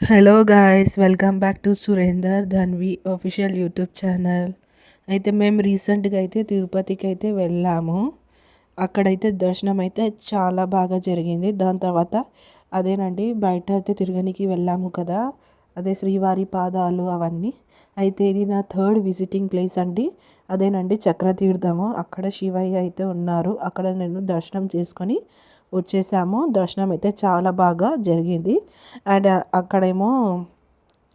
Hello guys, welcome back to Surender Dhanvi official YouTube channel. అయితే మేము రీసెంట్గా అయితే తిరుపతికి అయితే వెళ్ళాము. అక్కడైతే దర్శనం అయితే చాలా బాగా జరిగింది. దాని తర్వాత అదేనండి బయట అయితే తిరగనికి వెళ్ళాము కదా, అదే శ్రీవారి పాదాలు అవన్నీ. అయితే ఇది నా థర్డ్ విజిటింగ్ ప్లేస్ అండి. అదేనండి చక్రతీర్థము. అక్కడ శివయ్య అయితే ఉన్నారు. అక్కడ నేను దర్శనం చేసుకొని వచ్చేసాము. దర్శనం అయితే చాలా బాగా జరిగింది. అండ్ అక్కడేమో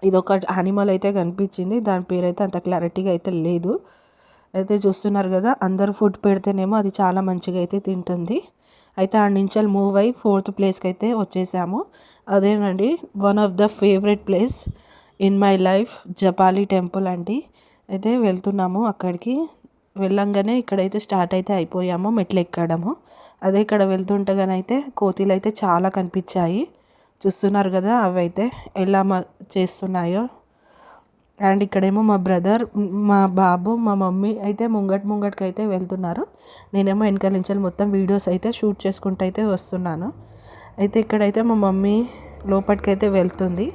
ఇదొక యానిమల్ అయితే కనిపించింది. దాని పేరు అయితే అంత క్లారిటీగా అయితే లేదు. అయితే చూస్తున్నారు కదా, అందరు ఫుడ్ పెడితేనేమో అది చాలా మంచిగా అయితే తింటుంది. అయితే ఆ నుంచి మూవ్ అయ్యి ఫోర్త్ ప్లేస్కి అయితే వచ్చేసాము. అదేనండి one of the favourite place in my life, Japali temple అండి. అయితే వెళ్తున్నాము అక్కడికి. వెళ్ళంగానే ఇక్కడైతే స్టార్ట్ అయితే అయిపోయాము మెట్లు ఎక్కడము. అదే ఇక్కడ వెళ్తుండగానైతే కోతులు అయితే చాలా కనిపించాయి. చూస్తున్నారు కదా అవి అయితే ఎలా చేస్తున్నాయో. అండ్ ఇక్కడేమో మా బ్రదర్, మా బాబు, మా మమ్మీ అయితే ముంగటికి అయితే వెళ్తున్నారు. నేనేమో వెనకాల నుంచి మొత్తం వీడియోస్ అయితే షూట్ చేసుకుంటూ అయితే వస్తున్నాను. అయితే ఇక్కడైతే మా మమ్మీ లోపలికి అయితే వెళ్తుంది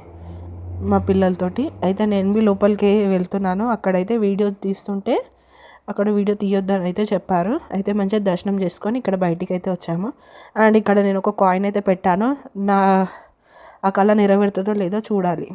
మా పిల్లలతోటి. అయితే నేను లోపలికి వెళ్తున్నాను. అక్కడైతే వీడియో తీస్తుంటే అక్కడ వీడియో తీయొద్దని అయితే చెప్పారు. అయితే మంచిగా దర్శనం చేసుకొని ఇక్కడ బయటికి అయితే వచ్చాము. అండ్ ఇక్కడ నేను ఒక కాయిన్ అయితే పెట్టాను. నా ఆ కళ నెరవేరుతుందో లేదో చూడాలి.